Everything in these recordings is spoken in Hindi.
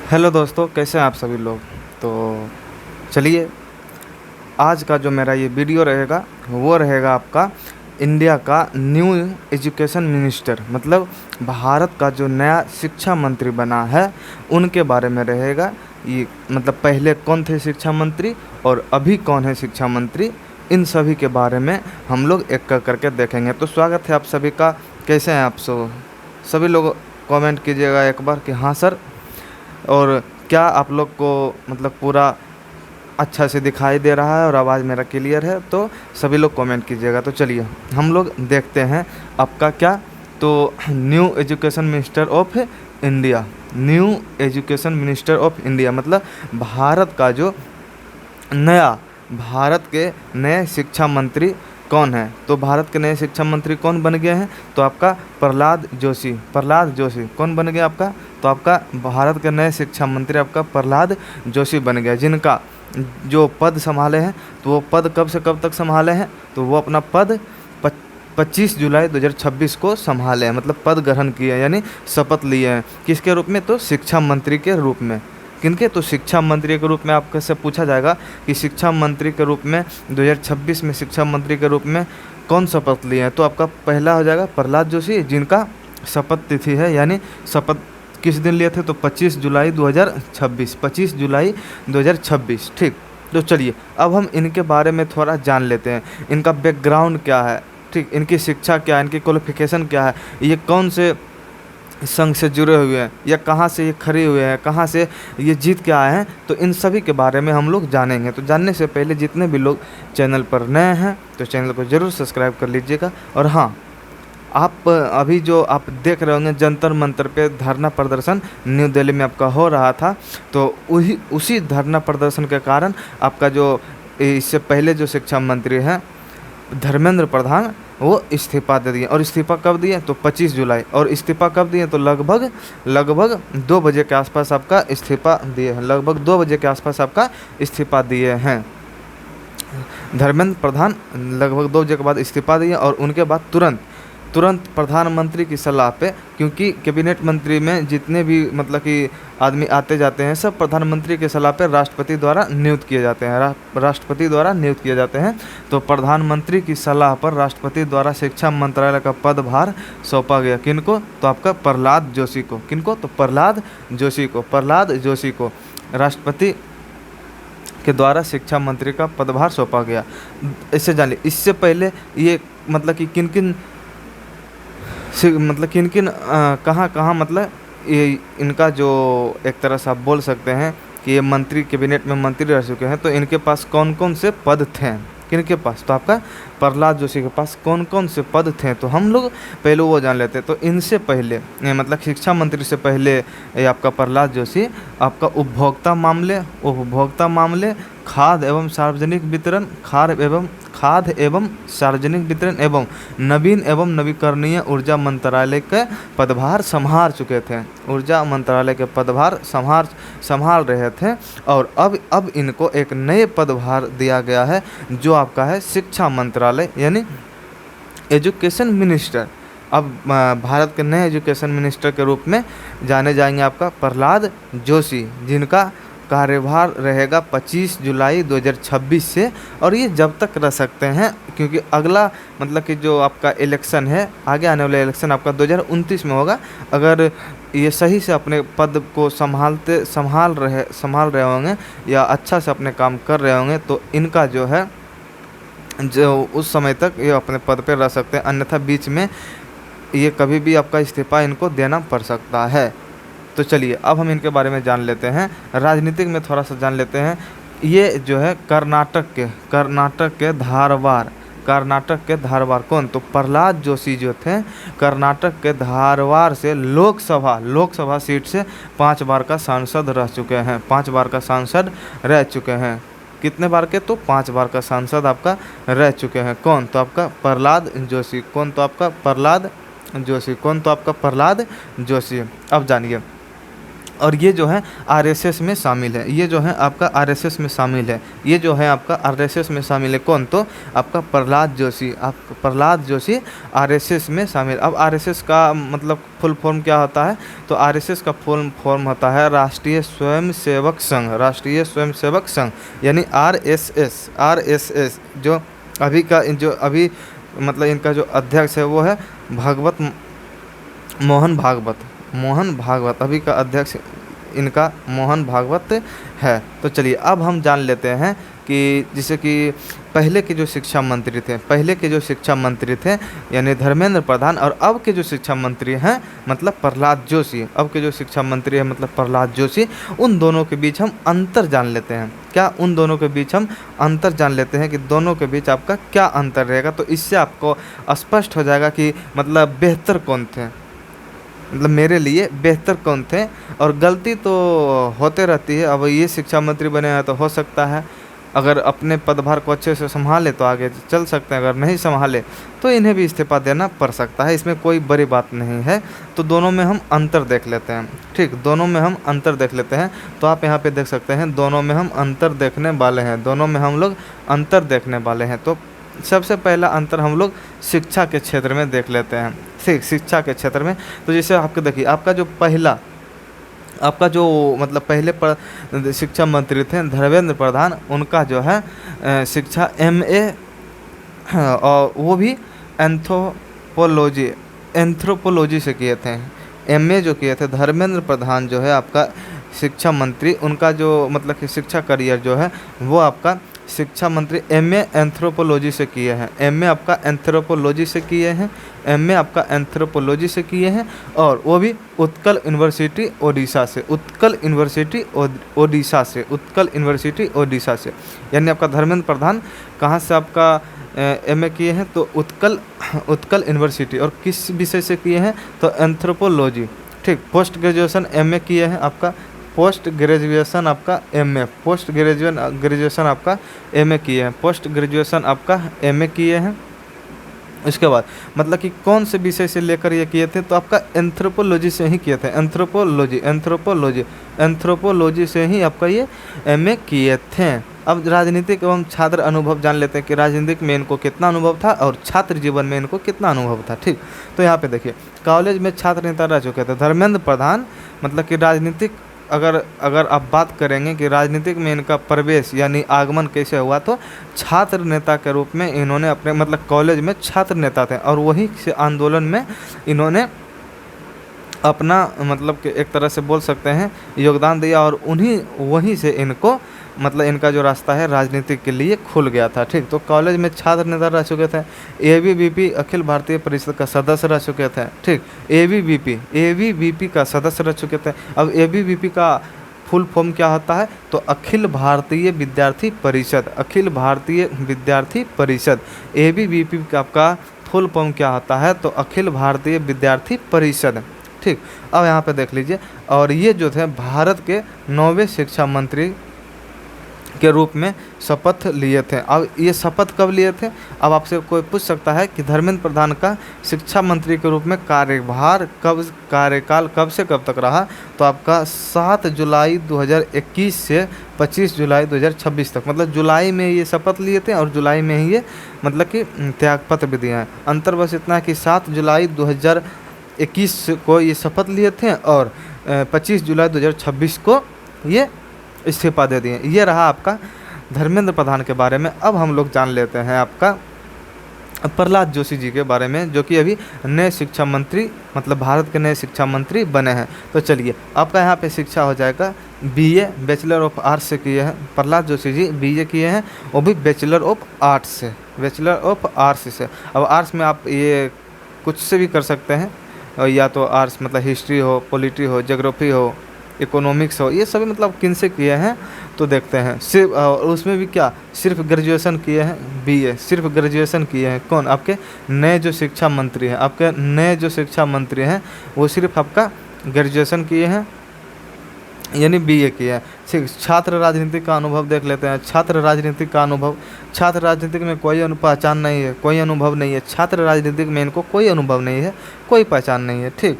हेलो दोस्तों, कैसे हैं आप सभी लोग। तो चलिए, आज का जो मेरा ये वीडियो रहेगा वो रहेगा आपका इंडिया का न्यू एजुकेशन मिनिस्टर, मतलब भारत का जो नया शिक्षा मंत्री बना है उनके बारे में रहेगा। ये मतलब पहले कौन थे शिक्षा मंत्री और अभी कौन है शिक्षा मंत्री, इन सभी के बारे में हम लोग एक एक करके देखेंगे। तो स्वागत है आप सभी का। कैसे हैं आप सभी लोग कमेंट कीजिएगा एक बार कि हाँ सर। और क्या आप लोग को मतलब पूरा अच्छा से दिखाई दे रहा है और आवाज़ मेरा क्लियर है, तो सभी लोग कमेंट कीजिएगा। तो चलिए हम लोग देखते हैं आपका क्या। तो new education minister of India, new education minister of India मतलब भारत के नए शिक्षा मंत्री कौन है। तो भारत के नए शिक्षा मंत्री कौन बन गए हैं, तो आपका प्रहलाद जोशी कौन बन गया आपका, तो आपका भारत के नए शिक्षा मंत्री आपका प्रहलाद जोशी बन गया, जिनका जो पद संभाले हैं। तो वो पद कब से कब तक संभाले हैं, तो वो अपना पद 25 जुलाई 2026 को संभाले हैं, मतलब पद ग्रहण किए हैं, यानी शपथ लिए हैं। किसके रूप में, तो शिक्षा मंत्री के रूप में। किनके, तो शिक्षा मंत्री के रूप में। आपसे से पूछा जाएगा कि शिक्षा मंत्री के रूप में 2026 में शिक्षा मंत्री के रूप में कौन शपथ लिए हैं, तो आपका पहला हो जाएगा प्रहलाद जोशी, जिनका शपथ तिथि है, यानी शपथ किस दिन लिए थे, तो 25 जुलाई 2026। ठीक। तो चलिए अब हम इनके बारे में थोड़ा जान लेते हैं। इनका बैकग्राउंड क्या है, ठीक, इनकी शिक्षा क्या है, इनकी क्वालिफिकेशन क्या है, ये कौन से संघ से जुड़े हुए हैं, या कहाँ से ये खड़े हुए हैं, कहाँ से ये जीत के आए हैं, तो इन सभी के बारे में हम लोग जानेंगे। तो जानने से पहले जितने भी लोग चैनल पर नए हैं तो चैनल को ज़रूर सब्सक्राइब कर लीजिएगा। और हाँ, आप अभी जो आप देख रहे होंगे जंतर मंतर पे धरना प्रदर्शन न्यू दिल्ली में आपका हो रहा था, तो उसी धरना प्रदर्शन के कारण आपका जो इससे पहले जो शिक्षा मंत्री हैं धर्मेंद्र प्रधान, वो इस्तीफा दे दिए। और इस्तीफा कब दिए, तो 25 जुलाई। और इस्तीफा कब दिए, तो लगभग 2 बजे के आसपास आपका इस्तीफा दिए हैं, लगभग 2 बजे के आसपास आपका इस्तीफा दिए हैं धर्मेंद्र प्रधान। लगभग 2 बजे के बाद इस्तीफा दिए और उनके बाद तुरंत प्रधानमंत्री की सलाह पे, क्योंकि कैबिनेट मंत्री में जितने भी मतलब कि आदमी आते जाते हैं सब प्रधानमंत्री की सलाह पे राष्ट्रपति द्वारा नियुक्त किए जाते हैं। तो प्रधानमंत्री की सलाह पर राष्ट्रपति द्वारा शिक्षा मंत्रालय का पदभार सौंपा गया। किनको, तो आपका प्रहलाद जोशी को। किनको, तो प्रहलाद जोशी को राष्ट्रपति के द्वारा शिक्षा मंत्री का पदभार सौंपा गया। इससे जानिए, इससे पहले ये मतलब कि किन कहाँ मतलब ये इनका जो एक तरह से आप बोल सकते हैं कि ये मंत्री कैबिनेट में मंत्री रह चुके हैं, तो इनके पास कौन कौन से पद थे, किनके पास, तो आपका प्रहलाद जोशी के पास कौन कौन से पद थे, तो हम लोग पहले वो जान लेते हैं। तो इनसे पहले मतलब शिक्षा मंत्री से पहले ये आपका प्रहलाद जोशी आपका उपभोक्ता मामले, खाद्य एवं सार्वजनिक वितरण एवं नवीन एवं नवीकरणीय ऊर्जा मंत्रालय के पदभार संभाल चुके थे। ऊर्जा मंत्रालय के पदभार संभाल रहे थे। और अब इनको एक नए पदभार दिया गया है, जो आपका है शिक्षा मंत्रालय, यानी एजुकेशन मिनिस्टर। अब भारत के नए एजुकेशन मिनिस्टर के रूप में जाने जाएंगे आपका प्रहलाद जोशी, जिनका कार्यभार रहेगा 25 जुलाई 2026 से। और ये जब तक रह सकते हैं, क्योंकि अगला मतलब कि जो आपका इलेक्शन है, आगे आने वाला इलेक्शन आपका 2029 में होगा। अगर ये सही से अपने पद को संभाल रहे होंगे या अच्छा से अपने काम कर रहे होंगे, तो इनका जो है जो उस समय तक ये अपने पद पर रह सकते हैं, अन्यथा बीच में ये कभी भी आपका इस्तीफा इनको देना पड़ सकता है। तो चलिए अब हम इनके बारे में जान लेते हैं, राजनीतिक में थोड़ा सा जान लेते हैं। ये जो है कर्नाटक के धारवाड़ कौन, तो प्रहलाद जोशी जो थे कर्नाटक के धारवाड़ से लोकसभा सीट से 5 बार का सांसद रह चुके हैं। कितने बार के, तो 5 बार का सांसद आपका रह चुके हैं। कौन, तो आपका प्रहलाद जोशी। अब जानिए, और ये जो है आरएसएस में शामिल है, ये जो है आपका आरएसएस में शामिल है, ये जो है आपका आरएसएस में शामिल है। कौन? तो आपका प्रहलाद जोशी, आप प्रहलाद जोशी आरएसएस में शामिल। अब आरएसएस का मतलब फुल फॉर्म क्या होता है? तो आरएसएस का फुल फॉर्म होता है राष्ट्रीय स्वयंसेवक संघ, राष्ट्रीय स्वयंसेवक संघ यानी आरएसएस। आरएसएस जो अभी का जो अभी मतलब इनका जो अध्यक्ष है वो है मोहन भागवत। मोहन भागवत अभी का अध्यक्ष इनका मोहन भागवत है। तो चलिए अब हम जान लेते हैं कि जैसे कि पहले के जो शिक्षा मंत्री थे, पहले के जो शिक्षा मंत्री थे यानी धर्मेंद्र प्रधान, और अब के जो शिक्षा मंत्री हैं मतलब प्रहलाद जोशी, अब के जो शिक्षा मंत्री हैं मतलब प्रहलाद जोशी, उन दोनों के बीच हम अंतर जान लेते हैं। क्या? उन दोनों के बीच हम अंतर जान लेते हैं कि दोनों के बीच आपका क्या अंतर रहेगा। तो इससे आपको स्पष्ट हो जाएगा कि मतलब बेहतर कौन थे, मतलब मेरे लिए बेहतर कौन थे। और गलती तो होते रहती है। अब ये शिक्षा मंत्री बने हैं तो हो सकता है अगर अपने पदभार को अच्छे से संभाले तो आगे चल सकते हैं, अगर नहीं संभाले तो इन्हें भी इस्तीफा देना पड़ सकता है, इसमें कोई बड़ी बात नहीं है। तो दोनों में हम अंतर देख लेते हैं। ठीक, दोनों में हम अंतर देख लेते हैं। तो आप यहाँ पे देख सकते हैं दोनों में हम अंतर देखने वाले हैं, दोनों में हम लोग अंतर देखने वाले हैं। तो सबसे पहला अंतर हम लोग शिक्षा के क्षेत्र में देख लेते हैं। ठीक, शिक्षा के क्षेत्र में तो जैसे आपको देखिए आपका जो पहला आपका जो मतलब पहले शिक्षा मंत्री थे धर्मेंद्र प्रधान, उनका जो है शिक्षा एमए और वो भी एंथ्रोपोलॉजी से किए थे। एमए जो किए थे धर्मेंद्र प्रधान जो है आपका शिक्षा मंत्री, उनका जो मतलब कि शिक्षा करियर जो है वो आपका शिक्षा मंत्री एमए एंथ्रोपोलॉजी से किए हैं। एमए आपका एंथ्रोपोलॉजी से किए हैं, एमए आपका एंथ्रोपोलॉजी से किए हैं, और वो भी उत्कल यूनिवर्सिटी ओडिशा से, उत्कल यूनिवर्सिटी ओडिशा से, उत्कल यूनिवर्सिटी ओडिशा से। यानी आपका धर्मेंद्र प्रधान कहाँ से आपका एमए किए हैं? तो उत्कल यूनिवर्सिटी। और किस विषय से किए हैं? तो एंथ्रोपोलॉजी। ठीक, पोस्ट ग्रेजुएशन एमए किए हैं आपका, पोस्ट ग्रेजुएशन आपका एमए, पोस्ट ग्रेजुएशन आपका एमए किए हैं, पोस्ट ग्रेजुएशन आपका एमए किए हैं। इसके बाद मतलब कि कौन से विषय से लेकर ये किए थे? तो आपका एंथ्रोपोलॉजी से ही किए थे, एंथ्रोपोलॉजी से ही आपका ये एमए किए थे। अब राजनीतिक एवं छात्र अनुभव जान लेते हैं कि राजनीतिक में इनको कितना अनुभव था और छात्र जीवन में इनको कितना अनुभव था। ठीक, तो यहाँ पे देखिए कॉलेज में छात्र नेता रह चुके थे धर्मेंद्र प्रधान। मतलब कि राजनीतिक अगर आप बात करेंगे कि राजनीतिक में इनका प्रवेश यानी आगमन कैसे हुआ, तो छात्र नेता के रूप में इन्होंने अपने मतलब कॉलेज में छात्र नेता थे और वहीं से आंदोलन में इन्होंने अपना मतलब कि एक तरह से बोल सकते हैं योगदान दिया, और वहीं से इनको मतलब इनका जो रास्ता है राजनीतिक के लिए खुल गया था। ठीक, तो कॉलेज में छात्र नेता रह चुके थे, एबीवीपी अखिल भारतीय परिषद का सदस्य रह चुके थे। ठीक, एबीवीपी का सदस्य रह चुके थे। अब एबीवीपी का फुल फॉर्म क्या होता है? तो अखिल भारतीय विद्यार्थी परिषद, अखिल भारतीय विद्यार्थी परिषद। एबीवीपी का आपका फुल फॉर्म क्या होता है? तो अखिल भारतीय विद्यार्थी परिषद। ठीक, अब यहाँ पे देख लीजिए, और ये जो थे भारत के 9वें शिक्षा मंत्री के रूप में शपथ लिए थे। अब ये शपथ कब लिए थे? अब आपसे कोई पूछ सकता है कि धर्मेंद्र प्रधान का शिक्षा मंत्री के रूप में कार्यकाल कब से कब तक रहा? तो आपका 7 जुलाई 2021 से 25 जुलाई 2026 तक, मतलब जुलाई में ये शपथ लिए थे और जुलाई में ही ये मतलब कि त्यागपत्र भी दिया है। अंतर बस इतना है कि 7 जुलाई 2021 को ये शपथ लिए थे और 25 जुलाई 2026 को ये इस्तीफा दे दिए। ये रहा आपका धर्मेंद्र प्रधान के बारे में। अब हम लोग जान लेते हैं आपका प्रहलाद जोशी जी के बारे में, जो कि अभी नए शिक्षा मंत्री मतलब भारत के नए शिक्षा मंत्री बने हैं। तो चलिए आपका यहाँ पे शिक्षा हो जाएगा बीए, बैचलर ऑफ आर्ट्स से किए हैं प्रहलाद जोशी जी, बीए किए हैं, वो भी बैचलर ऑफ आर्ट्स से, बैचलर ऑफ आर्ट्स से। अब आर्ट्स में आप ये कुछ से भी कर सकते हैं, या तो आर्ट्स मतलब हिस्ट्री हो, पॉलिटी हो, ज्योग्राफी हो, इकोनॉमिक्स हो, ये सभी मतलब किन से किए हैं तो देखते हैं। सिर्फ उसमें भी क्या सिर्फ ग्रेजुएशन किए हैं, बीए सिर्फ ग्रेजुएशन किए हैं। कौन? आपके नए जो शिक्षा मंत्री हैं, आपके नए जो शिक्षा मंत्री हैं वो सिर्फ आपका ग्रेजुएशन किए हैं यानी बीए किया है। ठीक, छात्र राजनीति का अनुभव देख लेते हैं। छात्र राजनीति का अनुभव, छात्र राजनीतिक में कोई पहचान नहीं है, कोई अनुभव नहीं है। छात्र राजनीतिक में इनको कोई अनुभव नहीं है, कोई पहचान नहीं है। ठीक,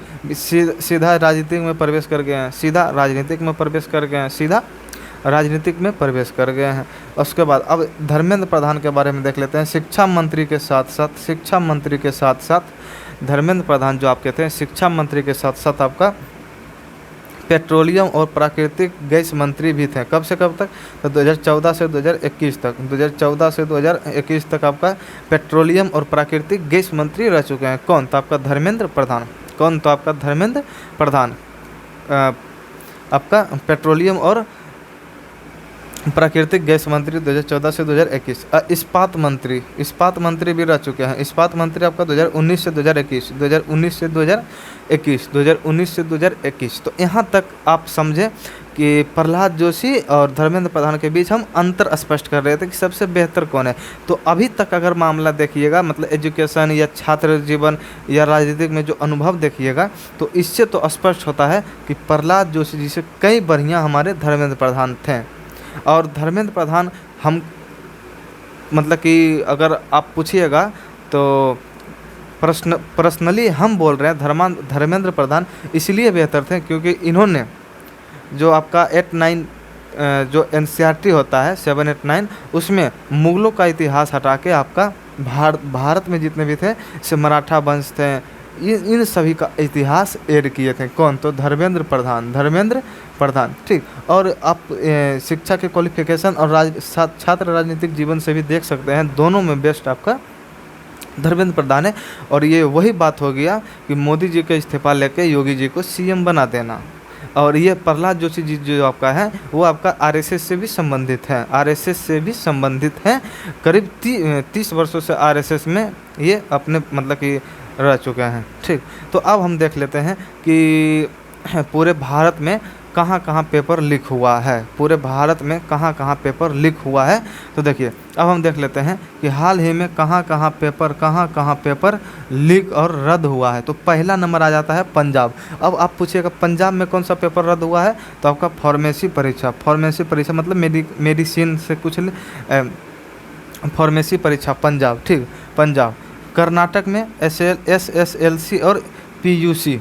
सीधा राजनीतिक में प्रवेश कर गए हैं, सीधा राजनीतिक में प्रवेश कर गए हैं, सीधा राजनीतिक में प्रवेश कर गए हैं। उसके बाद अब धर्मेंद्र प्रधान के बारे में देख लेते हैं। शिक्षा मंत्री के साथ साथ, शिक्षा मंत्री के साथ साथ धर्मेंद्र प्रधान जो आप कहते हैं, शिक्षा मंत्री के साथ साथ आपका पेट्रोलियम और प्राकृतिक गैस मंत्री भी थे। कब से कब तक? तो 2014 से 2021 तक, 2014 से 2021 तक आपका पेट्रोलियम और प्राकृतिक गैस मंत्री रह चुके हैं। कौन? तो आपका धर्मेंद्र प्रधान। कौन? तो आपका धर्मेंद्र प्रधान। आपका पेट्रोलियम और प्राकृतिक गैस मंत्री 2014 से 2021। इस्पात मंत्री, इस्पात मंत्री भी रह चुके हैं। इस्पात मंत्री आपका 2019 से 2021, 2019 से 2021, 2019 से 2021। तो यहाँ तक आप समझें कि प्रहलाद जोशी और धर्मेंद्र प्रधान के बीच हम अंतर स्पष्ट कर रहे थे कि सबसे बेहतर कौन है। तो अभी तक अगर मामला देखिएगा, मतलब एजुकेशन या छात्र जीवन या राजनीतिक में जो अनुभव देखिएगा, तो इससे तो स्पष्ट होता है कि प्रहलाद जोशी जी से कई बढ़िया हमारे धर्मेंद्र प्रधान थे। और धर्मेंद्र प्रधान हम, मतलब कि अगर आप पूछिएगा तो पर्सनली हम बोल रहे हैं धर्मेंद्र प्रधान इसलिए बेहतर थे क्योंकि इन्होंने जो आपका 8-9 जो NCERT होता है 7-8-9, उसमें मुग़लों का इतिहास हटा के आपका भारत में जितने भी थे, से मराठा वंश थे, इन सभी का इतिहास ऐड किए थे। कौन? तो धर्मेंद्र प्रधान, धर्मेंद्र प्रधान। ठीक, और आप शिक्षा के क्वालिफिकेशन और छात्र राजनीतिक जीवन से भी देख सकते हैं, दोनों में बेस्ट आपका धर्मेंद्र प्रधान है। और ये वही बात हो गया कि मोदी जी का इस्तीफा लेके योगी जी को CM बना देना। और ये प्रहलाद जोशी जी जो आपका है, वो आपका RSS से भी संबंधित है, RSS से भी संबंधित हैं। करीब 30 वर्षों से RSS में ये अपने मतलब कि रह चुके हैं। ठीक, तो अब हम देख लेते हैं कि पूरे भारत में कहाँ कहाँ पेपर लीक हुआ है, पूरे भारत में कहाँ कहाँ पेपर लीक हुआ है। तो देखिए, अब हम देख लेते हैं कि हाल ही में कहाँ कहाँ पेपर लीक और रद्द हुआ है। तो पहला नंबर आ जाता है पंजाब। अब आप पूछिएगा पंजाब में कौन सा पेपर रद्द हुआ है? तो आपका फार्मेसी परीक्षा, फार्मेसी परीक्षा मतलब मेडिसिन से कुछ फार्मेसी परीक्षा पंजाब। ठीक, पंजाब। कर्नाटक में SSLC और PUC।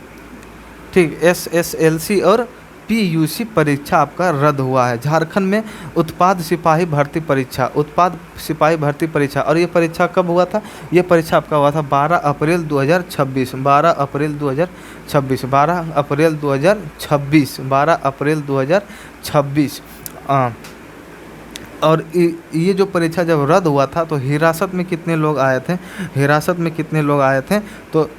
ठीक, SSLC और PUC परीक्षा आपका रद्द हुआ है। झारखंड में उत्पाद सिपाही भर्ती परीक्षा, उत्पाद सिपाही भर्ती परीक्षा, और ये परीक्षा कब हुआ था? ये परीक्षा आपका हुआ था 12 अप्रैल 2026, 12 अप्रैल 2026, 12 अप्रैल 2026, 12 अप्रैल 2026। और ये जो परीक्षा जब रद्द हुआ था तो हिरासत में कितने लोग आए थे? हिरासत में कितने लोग आए थे? तो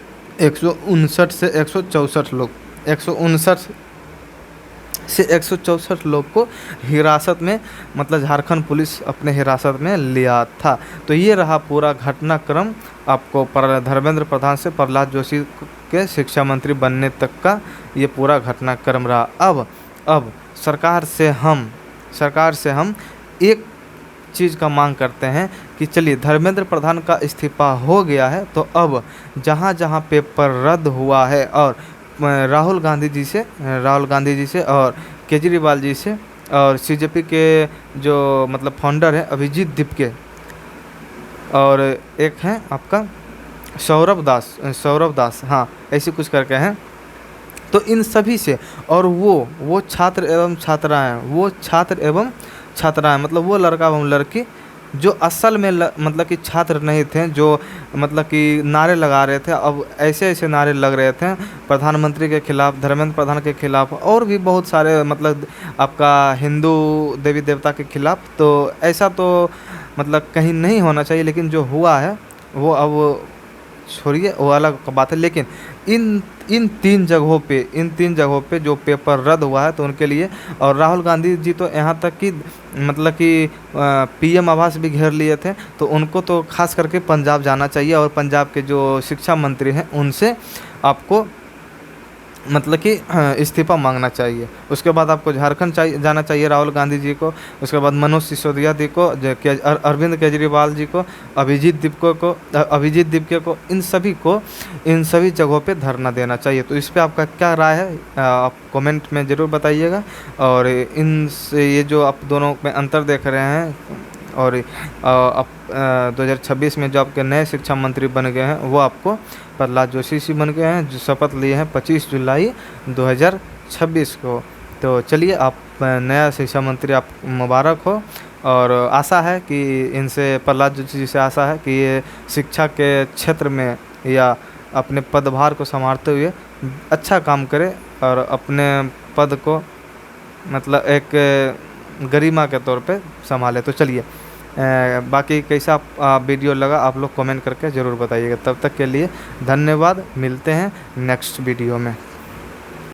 159 से 164 लोग, 159 से 164 लोग को हिरासत में, मतलब झारखंड पुलिस अपने हिरासत में लिया था। तो ये रहा पूरा घटनाक्रम आपको धर्मेंद्र प्रधान से प्रहलाद जोशी के शिक्षा मंत्री बनने तक का ये पूरा घटनाक्रम रहा। अब सरकार से हम एक चीज़ का मांग करते हैं कि चलिए धर्मेंद्र प्रधान का इस्तीफा हो गया है, तो अब जहाँ जहाँ पेपर रद्द हुआ है और राहुल गांधी जी से और केजरीवाल जी से और CJP के जो मतलब फाउंडर है अभिजीत दीपके, और एक है आपका सौरभ दास, हाँ ऐसे कुछ करके हैं। तो इन सभी से, और वो छात्र एवं छात्राएं मतलब वो लड़का एवं लड़की जो असल में मतलब कि छात्र नहीं थे, जो मतलब कि नारे लगा रहे थे, अब ऐसे नारे लग रहे थे प्रधानमंत्री के खिलाफ, धर्मेंद्र प्रधान के खिलाफ, और भी बहुत सारे मतलब आपका हिंदू देवी देवता के खिलाफ। तो ऐसा तो मतलब कहीं नहीं होना चाहिए, लेकिन जो हुआ है वो अब छोड़िए, वो अलग बात है। लेकिन इन तीन जगहों पे जो पेपर रद्द हुआ है तो उनके लिए, और राहुल गांधी जी तो यहाँ तक कि मतलब कि PM आवास भी घेर लिए थे, तो उनको तो खास करके पंजाब जाना चाहिए और पंजाब के जो शिक्षा मंत्री हैं उनसे आपको मतलब कि इस्तीफ़ा मांगना चाहिए। उसके बाद आपको झारखंड जाना चाहिए राहुल गांधी जी को। उसके बाद मनोज सिसोदिया जी को, अरविंद केजरीवाल जी को, अभिजीत दिपके को, इन सभी जगहों पे धरना देना चाहिए। तो इस पे आपका क्या राय है, आप कमेंट में ज़रूर बताइएगा। और इन से ये जो आप दोनों में अंतर देख रहे हैं, और आप 2026 में जो आपके नए शिक्षा मंत्री बन गए हैं वो आपको प्रहलाद जोशी जी बन गए हैं, जो शपथ लिए हैं 25 जुलाई 2026 को। तो चलिए, आप नया शिक्षा मंत्री आप मुबारक हो। और आशा है कि इनसे, प्रहलाद जोशी जी से आशा है कि ये शिक्षा के क्षेत्र में या अपने पदभार को संभालते हुए अच्छा काम करे और अपने पद को मतलब एक गरिमा के तौर पे संभाले। तो चलिए, बाकी कैसा वीडियो लगा आप लोग कमेंट करके ज़रूर बताइएगा। तब तक के लिए धन्यवाद, मिलते हैं नेक्स्ट वीडियो में।